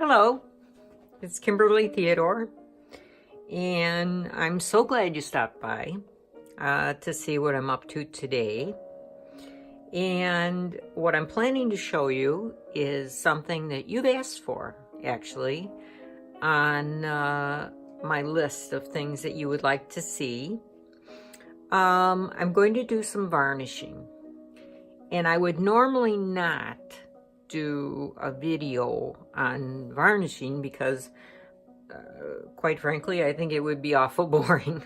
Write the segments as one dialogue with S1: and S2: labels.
S1: Hello, it's Kimberly Theodore, and I'm so glad you stopped by to see what I'm up to today. And what I'm planning to show you is something that you've asked for, actually, on my list of things that you would like to see. I'm going to do some varnishing, and I would normally not do a video on varnishing because quite frankly, I think it would be awful boring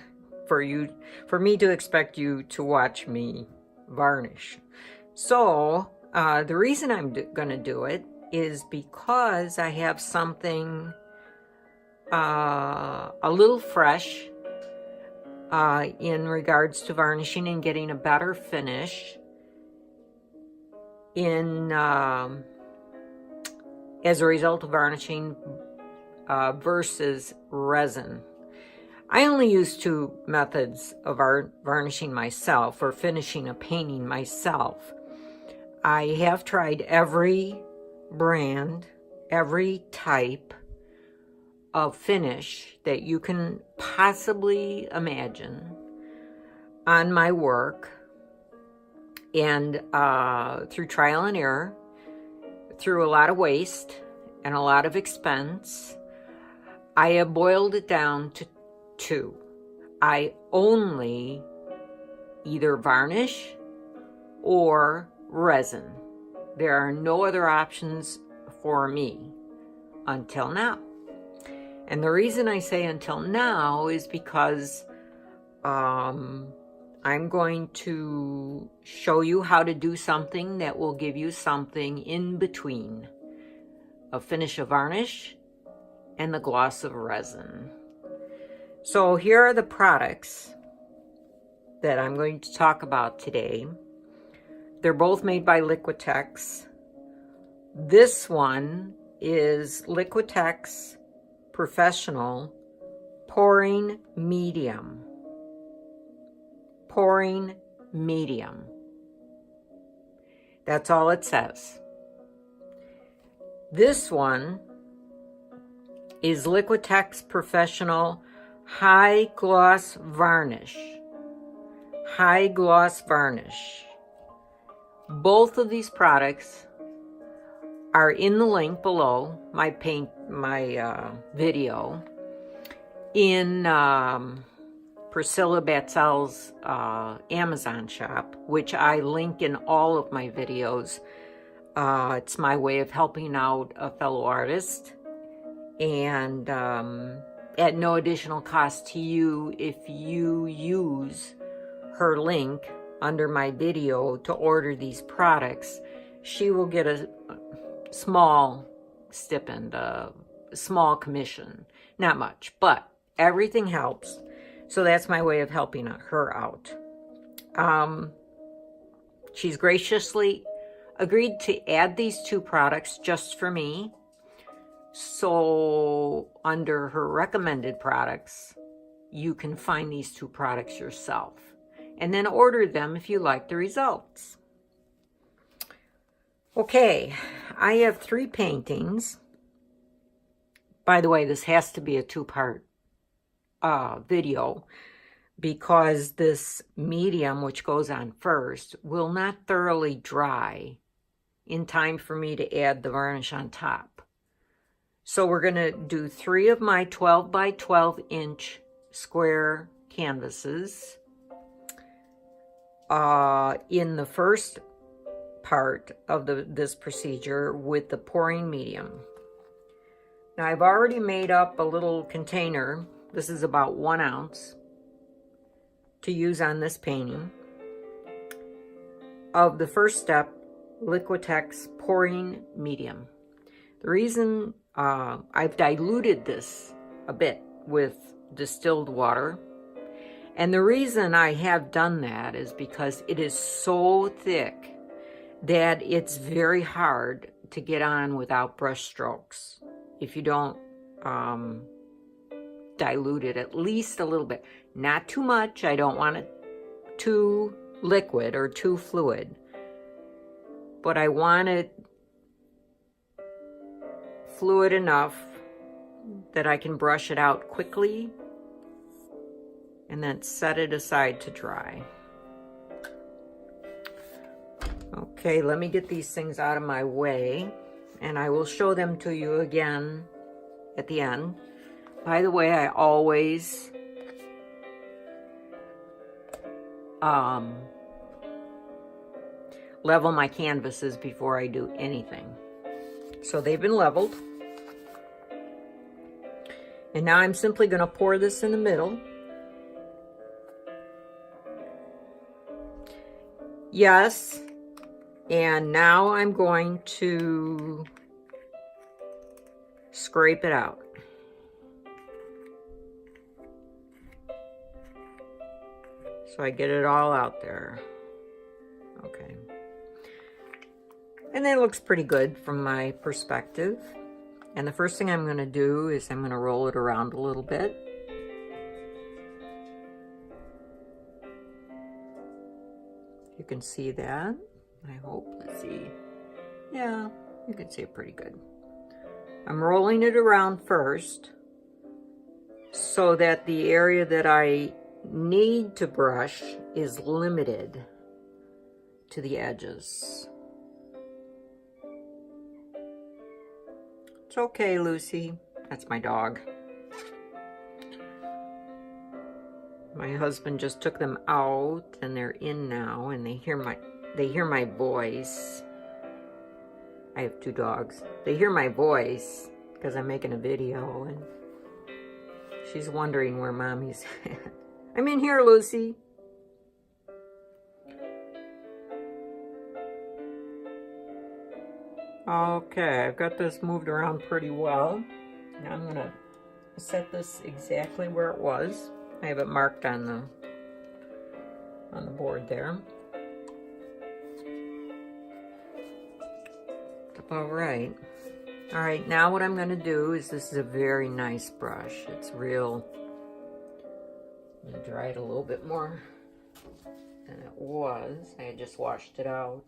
S1: for me to expect you to watch me varnish. So the reason I'm going to do it is because I have something a little fresh in regards to varnishing and getting a better finish in as a result of varnishing versus resin. I only use two methods of varnishing myself, or finishing a painting myself. I have tried every brand, every type of finish that you can possibly imagine on my work, and through trial and error, through a lot of waste and a lot of expense, I have boiled it down to two. I only either varnish or resin. There are no other options for me until now. And the reason I say until now is because I'm going to show you how to do something that will give you something in between a finish of varnish and the gloss of resin. So here are the products that I'm going to talk about today. They're both made by Liquitex. This one is Liquitex Professional Pouring Medium. Pouring Medium. That's all it says. This one is Liquitex Professional High Gloss Varnish. High Gloss Varnish. Both of these products are in the link below my video in Priscilla Batzel's Amazon shop, which I link in all of my videos. It's my way of helping out a fellow artist, and at no additional cost to you if you use her link under my video to order these products. She will get a small stipend, a small commission. Not much, but everything helps. So that's my way of helping her out. She's graciously agreed to add these two products just for me. So under her recommended products, you can find these two products yourself and then order them if you like the results. Okay, I have 3 paintings. By the way, this has to be a 2-part video because this medium, which goes on first, will not thoroughly dry in time for me to add the varnish on top. So we're going to do 3 of my 12 by 12 inch square canvases in the first part of this procedure with the pouring medium. Now I've already made up a little container. This is about 1 ounce to use on this painting of the first step, Liquitex Pouring Medium. The reason I've diluted this a bit with distilled water, and the reason I have done that is because it is so thick that it's very hard to get on without brush strokes if you don't dilute it at least a little bit. Not too much. I don't want it too liquid or too fluid, but I want it fluid enough that I can brush it out quickly and then set it aside to dry. Okay, let me get these things out of my way, and I will show them to you again at the end. By the way, I always level my canvases before I do anything. So they've been leveled. And now I'm simply going to pour this in the middle. Yes. And now I'm going to scrape it out. So I get it all out there. Okay. And it looks pretty good from my perspective. And the first thing I'm going to do is I'm going to roll it around a little bit. You can see that, I hope. Let's see. Yeah, you can see it pretty good. I'm rolling it around first so that the area that I need to brush is limited to the edges. It's okay, Lucy. That's my dog. My husband just took them out and they're in now, and they hear my voice. I have 2 dogs. They hear my voice because I'm making a video, and she's wondering where Mommy's at. I'm in here, Lucy. Okay, I've got this moved around pretty well. Now I'm gonna set this exactly where it was. I have it marked on the board there. All right. All right, now what I'm gonna do is, this is a very nice brush. It's real. I'm gonna dry it a little bit more than it was. I had just washed it out.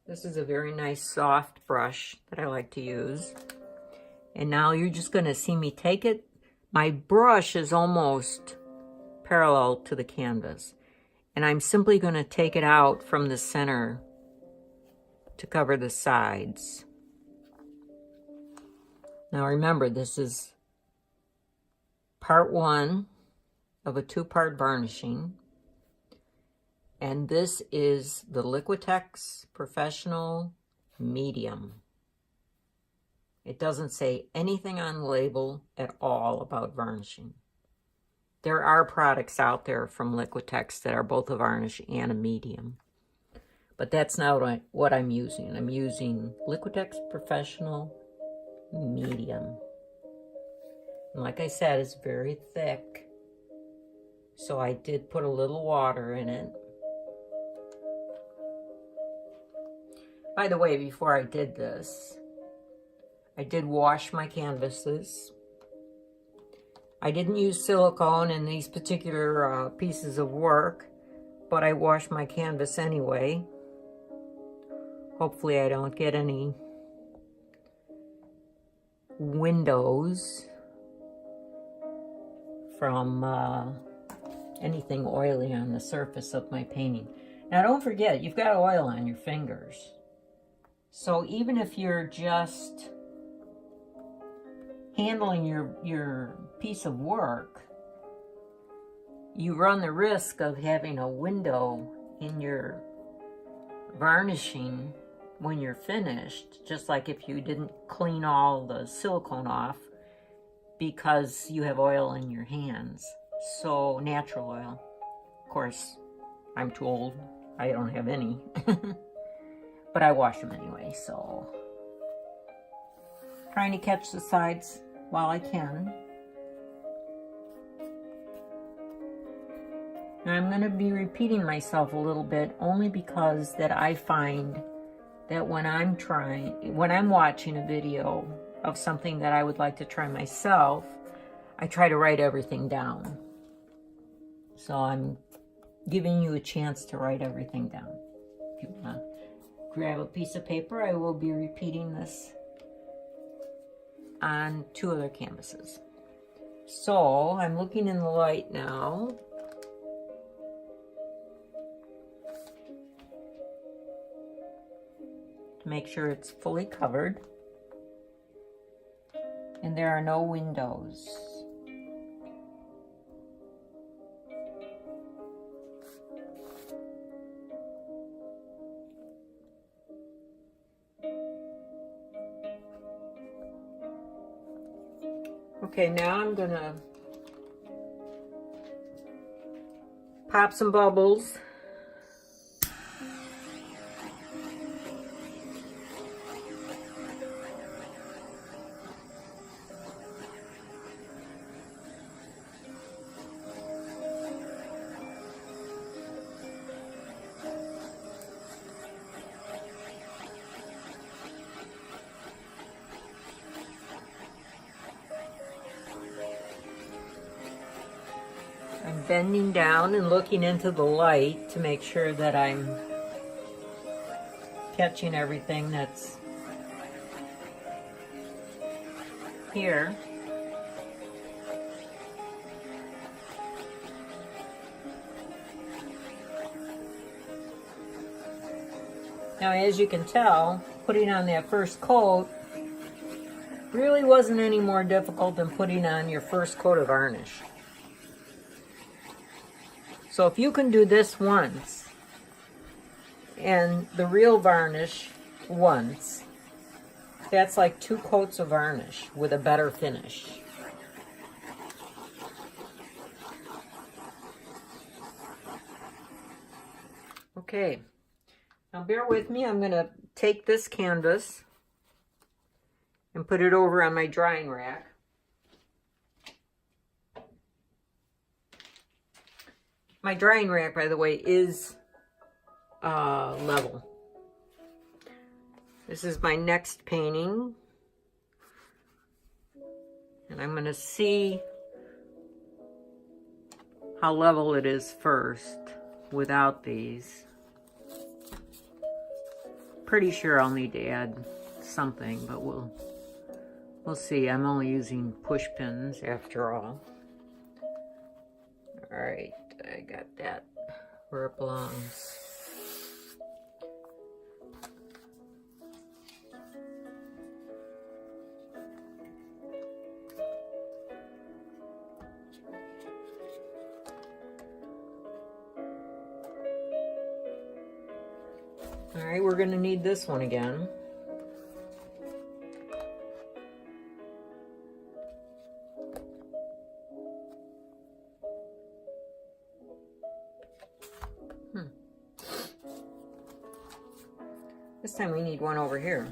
S1: This is a very nice soft brush that I like to use. And now you're just going to see me take it. My brush is almost parallel to the canvas. And I'm simply going to take it out from the center to cover the sides. Now remember, this is part 1 of a 2-part varnishing. And this is the Liquitex Professional Medium. It doesn't say anything on the label at all about varnishing. There are products out there from Liquitex that are both a varnish and a medium. But that's not what I'm using. I'm using Liquitex Professional Medium. And like I said, it's very thick. So I did put a little water in it. By the way, before I did this, I did wash my canvases. I didn't use silicone in these particular pieces of work, but I washed my canvas anyway. Hopefully I don't get any windows from anything oily on the surface of my painting. Now don't forget, you've got oil on your fingers. So even if you're just handling your piece of work, you run the risk of having a window in your varnishing when you're finished, just like if you didn't clean all the silicone off because you have oil in your hands. So natural oil. Of course, I'm too old. I don't have any. But I wash them anyway, so. Trying to catch the sides while I can. Now I'm going to be repeating myself a little bit, only because that I find that when I'm watching a video of something that I would like to try myself, I try to write everything down. So I'm giving you a chance to write everything down if you want. grab a piece of paper. I will be repeating this on 2 other canvases. So I'm looking in the light now. To make sure it's fully covered. And there are no windows. Okay, now I'm gonna pop some bubbles. I'm bending down and looking into the light to make sure that I'm catching everything that's here. Now, as you can tell, putting on that first coat really wasn't any more difficult than putting on your first coat of varnish. So if you can do this once and the real varnish once, that's like 2 coats of varnish with a better finish. Okay, now bear with me. I'm going to take this canvas and put it over on my drying rack. My drying rack, by the way, is level. This is my next painting. And I'm going to see how level it is first without these. Pretty sure I'll need to add something, but we'll see. I'm only using push pins after all. All right. I got that where it belongs. All right, we're going to need this one again. This time we need one over here.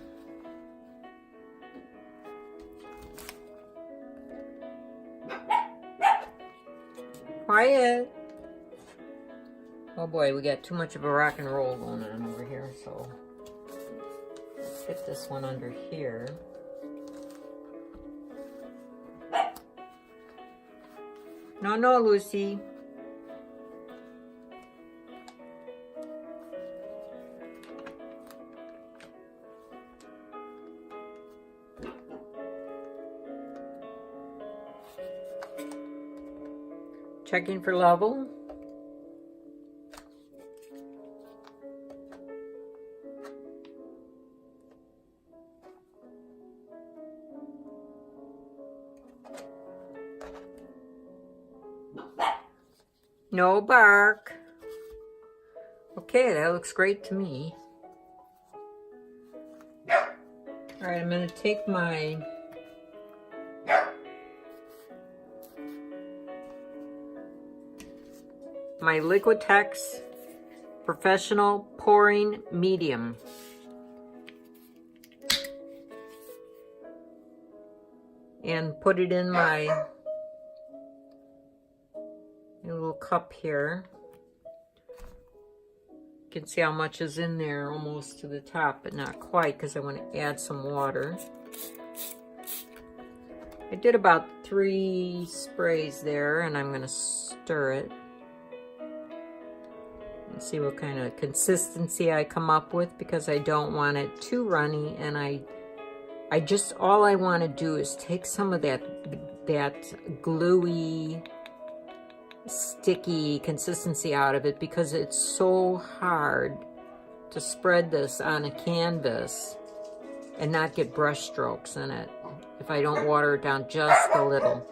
S1: Quiet. Oh boy, we got too much of a rock and roll going on over here, so let's fit this one under here. No, Lucy. Checking for level. No bark. Okay, that looks great to me. All right, I'm going to take my Liquitex Professional Pouring Medium. And put it in my little cup here. You can see how much is in there, almost to the top, but not quite, because I want to add some water. I did about 3 sprays there, and I'm going to stir it. See what kind of consistency I come up with, because I don't want it too runny, and all I want to do is take some of that gluey, sticky consistency out of it, because it's so hard to spread this on a canvas and not get brush strokes in it if I don't water it down just a little.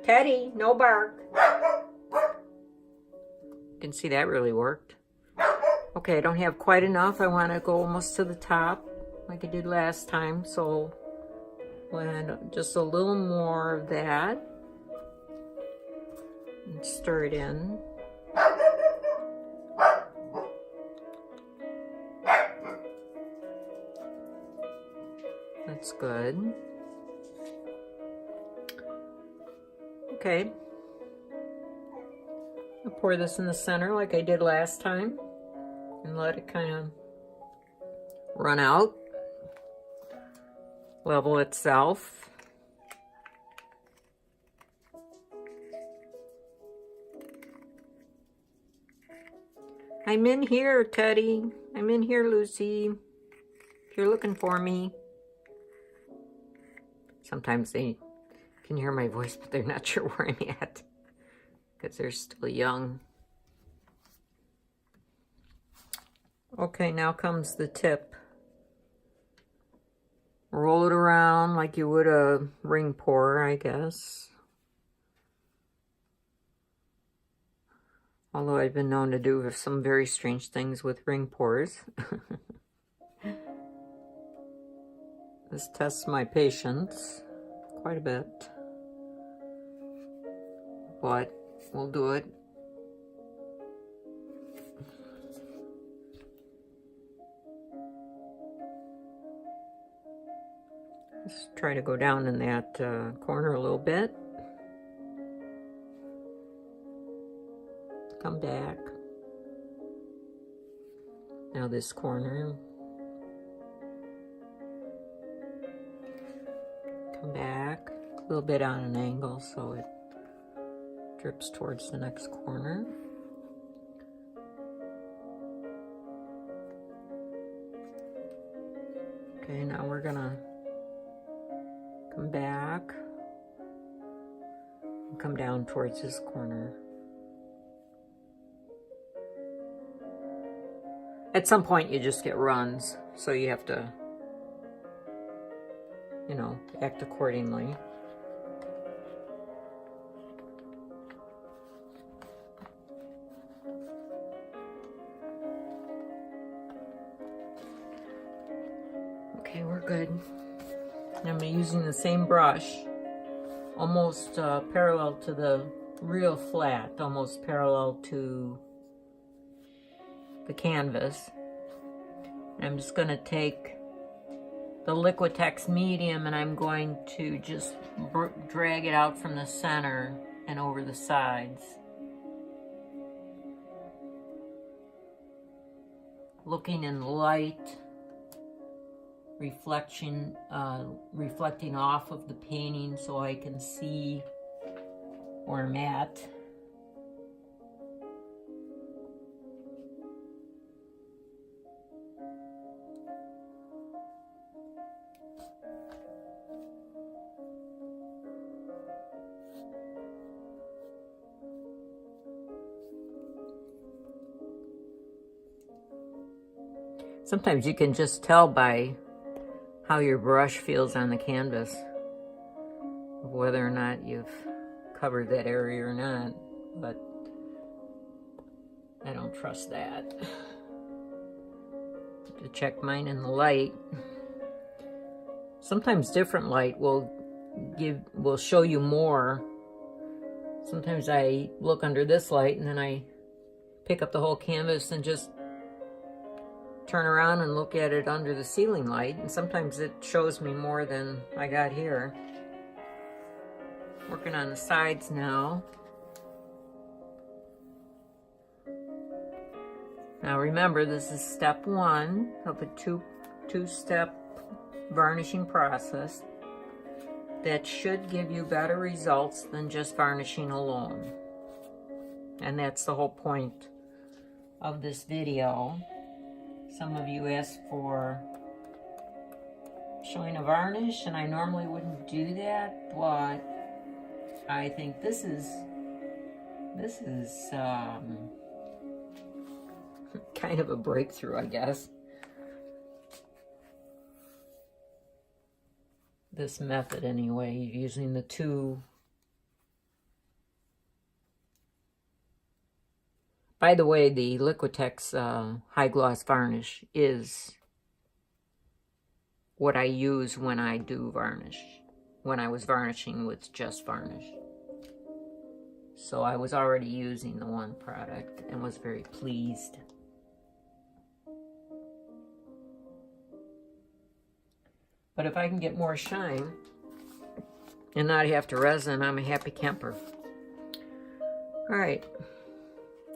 S1: Teddy, no bark. You can see that really worked. Okay, I don't have quite enough. I want to go almost to the top like I did last time, so we'll add just a little more of that and stir it in. That's good. Okay. I'll pour this in the center like I did last time and let it kind of run out, level itself. I'm in here, Teddy. I'm in here, Lucy. If you're looking for me. Sometimes they can hear my voice, but they're not sure where I'm at because they're still young. Okay, now comes the tip. Roll it around like you would a ring pour, I guess. Although I've been known to do some very strange things with ring pours. This tests my patience quite a bit, but we'll do it. Let's try to go down in that corner a little bit. Come back. Now this corner. Come back a little bit on an angle so it drips towards the next corner. Okay, now we're gonna come back and come down towards this corner. At some point you just get runs, so you have to, you know, act accordingly. Okay, we're good. And I'm using the same brush, almost parallel to the real flat, almost parallel to the canvas. And I'm just going to take the Liquitex medium and I'm going to just drag it out from the center and over the sides. Looking in light, reflecting off of the painting so I can see where I'm at. Sometimes you can just tell by how your brush feels on the canvas whether or not you've covered that area or not, but I don't trust that. To check mine in the light. Sometimes different light will show you more. Sometimes I look under this light and then I pick up the whole canvas and just turn around and look at it under the ceiling light, and sometimes it shows me more than I got here. Working on the sides now. Now remember, this is step one of a two-step varnishing process that should give you better results than just varnishing alone. And that's the whole point of this video. Some of you asked for showing a varnish, and I normally wouldn't do that, but I think this is kind of a breakthrough, I guess. This method anyway, using the two. By the way, the Liquitex high gloss varnish is what I use when I do varnish, when I was varnishing with just varnish. So I was already using the one product and was very pleased. But if I can get more shine and not have to resin, I'm a happy camper. All right,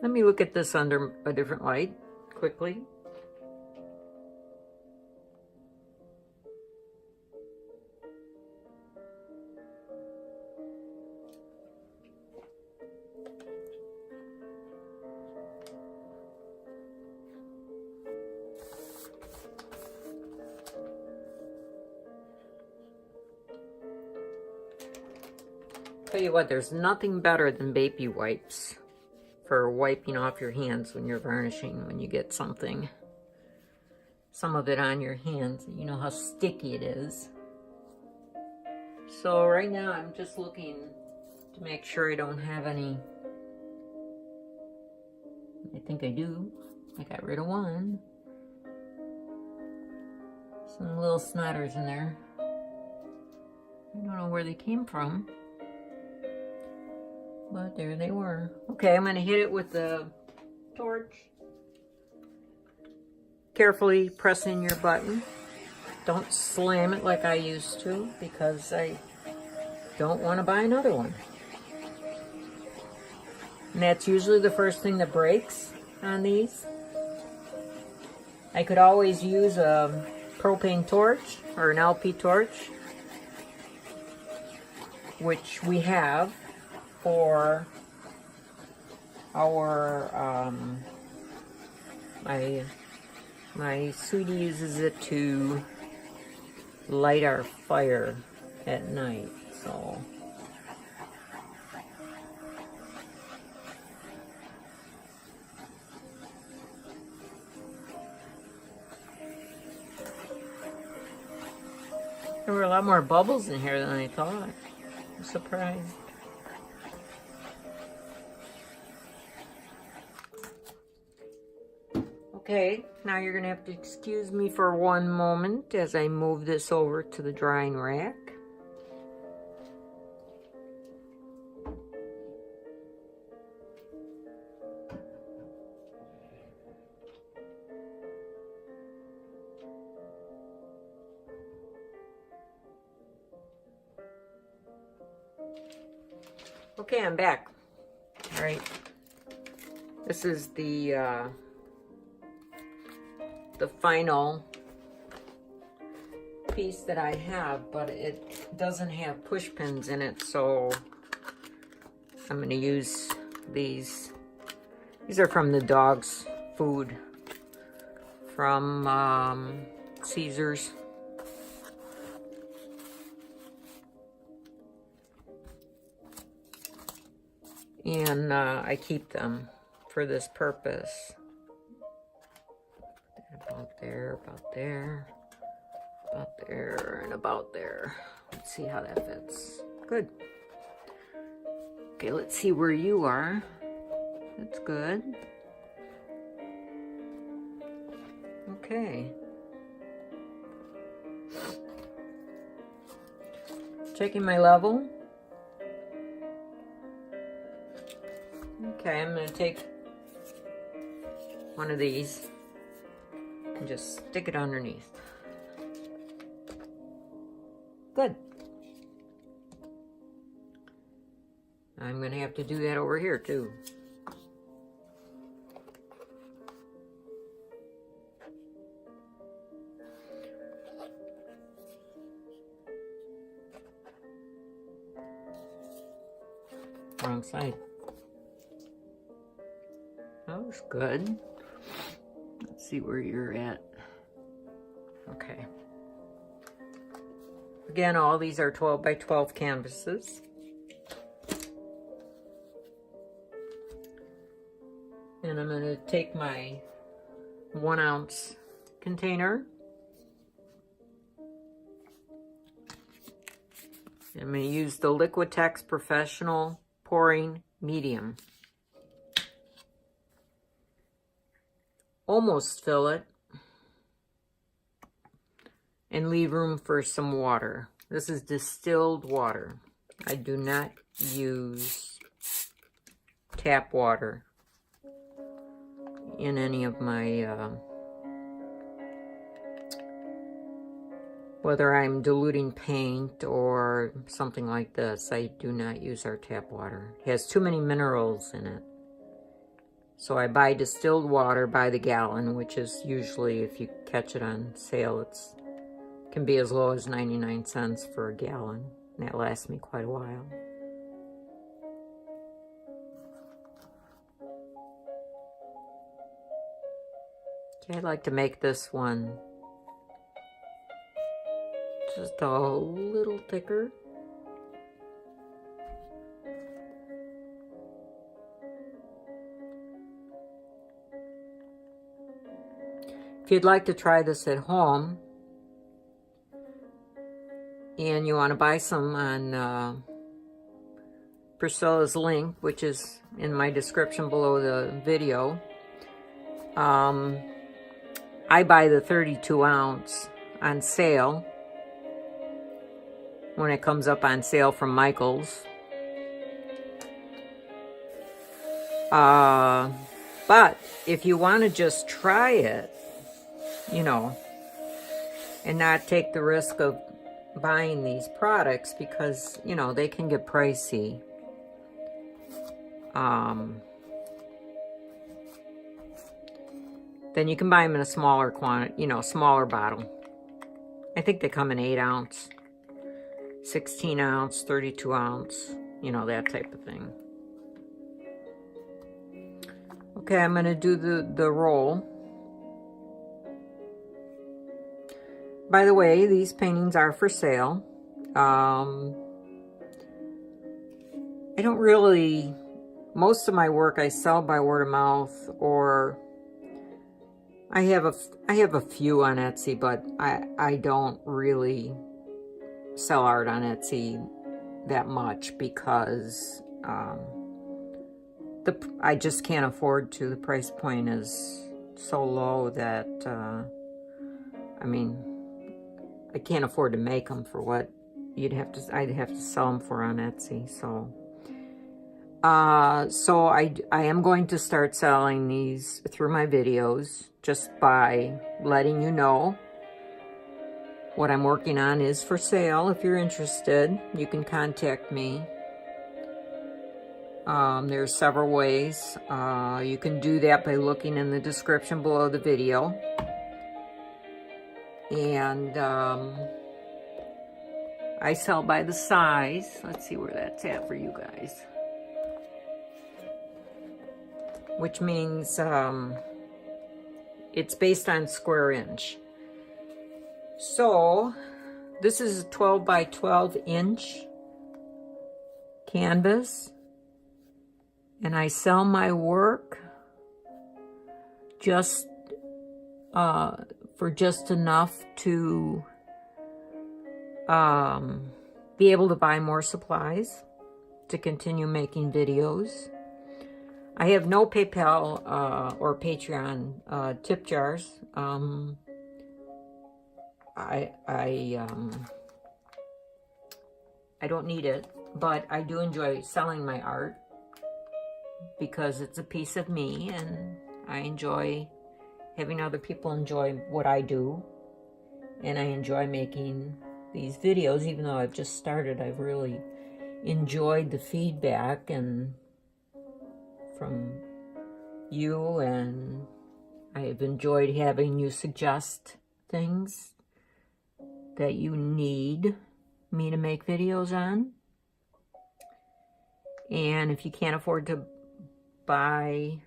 S1: let me look at this under a different light quickly. Tell you what, there's nothing better than baby wipes for wiping off your hands when you're varnishing, when you get some of it on your hands. You know how sticky it is. So right now I'm just looking to make sure I don't have any. I think I do. I got rid of one. Some little snotters in there. I don't know where they came from, but there they were. Okay, I'm going to hit it with the torch. Carefully press in your button. Don't slam it like I used to, because I don't want to buy another one. And that's usually the first thing that breaks on these. I could always use a propane torch or an LP torch, which we have for our, my sweetie uses it to light our fire at night, so. There were a lot more bubbles in here than I thought. I'm surprised. Okay, now you're gonna have to excuse me for one moment as I move this over to the drying rack. Okay, I'm back. All right, this is the final piece that I have, but it doesn't have push pins in it, so I'm going to use these. These are from the dog's food from Caesar's. And I keep them for this purpose. About there, about there, about there, and about there. Let's see how that fits. Good. Okay, let's see where you are. That's good. Okay. Checking my level. Okay, I'm going to take one of these and just stick it underneath. Good. I'm going to have to do that over here too. Wrong side. looks good. Let's see where you're at. Okay. Again, all these are 12 by 12 canvases. And I'm going to take my 1 ounce container. I'm going to use the Liquitex Professional Pouring Medium. Almost fill it. And leave room for some water. This is distilled water. I do not use tap water in any of my, whether I'm diluting paint or something like this, I do not use our tap water. It has too many minerals in it. So I buy distilled water by the gallon, which is usually, if you catch it on sale, it's can be as low as 99 cents for a gallon. And that lasts me quite a while. Okay, I'd like to make this one just a little thicker. If you'd like to try this at home, and you want to buy some on Priscilla's link, which is in my description below the video, I buy the 32 ounce on sale when it comes up on sale from Michael's. But if you want to just try it, you know, and not take the risk of buying these products, because, you know, they can get pricey. Then you can buy them in a smaller quantity, you know, smaller bottle. I think they come in 8 ounce, 16 ounce, 32 ounce, you know, that type of thing. Okay, I'm going to do the roll. By the way, these paintings are for sale. I don't really, most of my work I sell by word of mouth, or I have a few on Etsy, but I don't really sell art on Etsy that much because I just can't afford to. The price point is so low that I mean, I can't afford to make them for what I'd have to sell them for on Etsy. So I am going to start selling these through my videos, just by letting you know what I'm working on is for sale. If you're interested, you can contact me. There's several ways. You can do that by looking in the description below the video. And I sell by the size. Let's see where that's at for you guys. Which means it's based on square inch. So this is a 12 by 12 inch canvas. And I sell my work just for just enough to be able to buy more supplies to continue making videos. I have no PayPal or Patreon tip jars. I don't need it, but I do enjoy selling my art because it's a piece of me, and I enjoy having other people enjoy what I do, and I enjoy making these videos. Even though I've just started, I've really enjoyed the feedback and from you, and I have enjoyed having you suggest things that you need me to make videos on. And if you can't afford to buy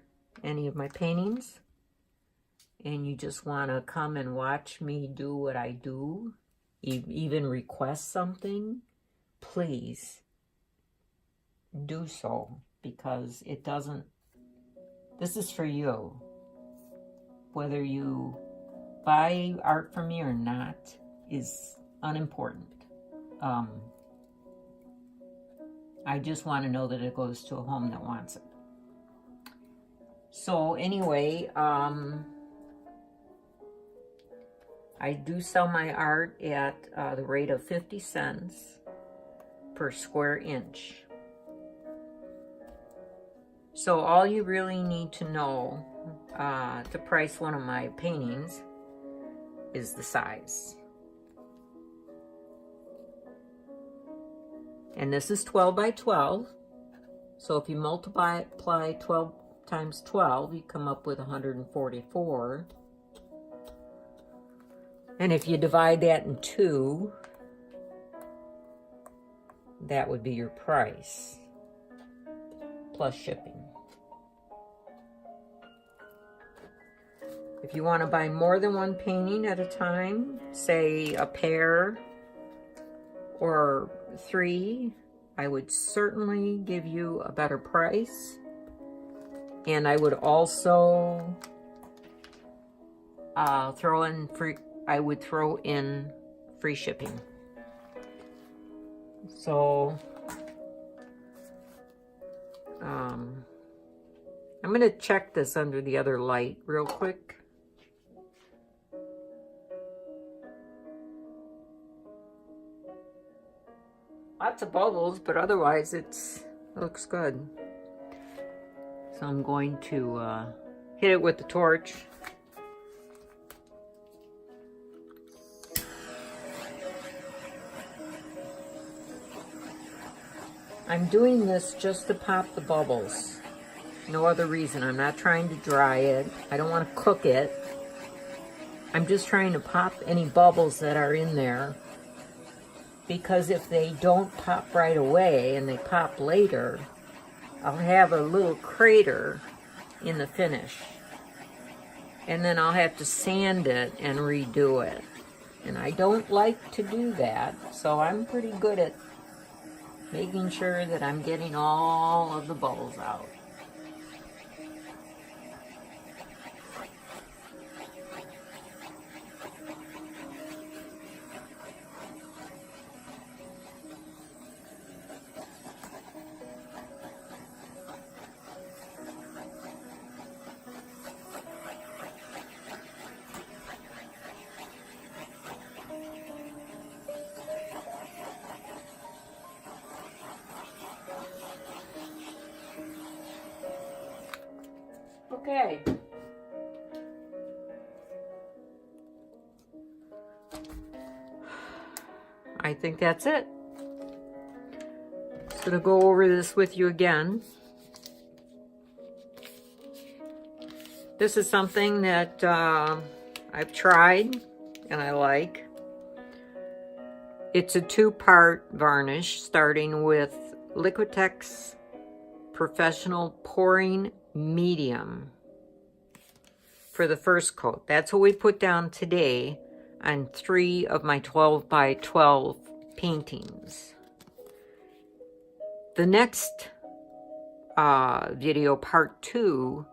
S1: any of my paintings, and you just want to come and watch me do what I do, even request something, please do so, because it doesn't, this is for you. Whether you buy art from me or not is unimportant. I just want to know that it goes to a home that wants it. So anyway, I do sell my art at the rate of 50 cents per square inch. So all you really need to know to price one of my paintings is the size. And this is 12 by 12. So if you multiply 12 times 12, you come up with 144. And if you divide that in 2, that would be your price, plus shipping. If you want to buy more than one painting at a time, say a pair or 3, I would certainly give you a better price. And I would also throw in free shipping. So I'm going to check this under the other light real quick. Lots of bubbles, but otherwise it looks good. So I'm going to hit it with the torch. I'm doing this just to pop the bubbles. No other reason. I'm not trying to dry it. I don't want to cook it. I'm just trying to pop any bubbles that are in there. Because if they don't pop right away and they pop later, I'll have a little crater in the finish. And then I'll have to sand it and redo it. And I don't like to do that, so I'm pretty good at making sure that I'm getting all of the bubbles out. Okay. I think that's it. Just gonna go over this with you again. This is something that I've tried and I like. It's a 2-part varnish, starting with Liquitex Professional Pouring Medium for the first coat. That's what we put down today on 3 of my 12 by 12 paintings. The next video, part 2,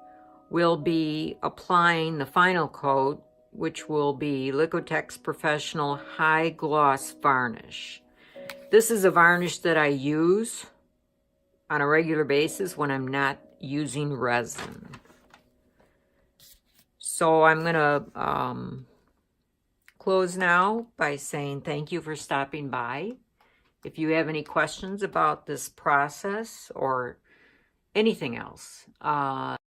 S1: will be applying the final coat, which will be Liquitex Professional High Gloss Varnish. This is a varnish that I use on a regular basis when I'm not using resin. So I'm going to close now by saying thank you for stopping by. If you have any questions about this process or anything else,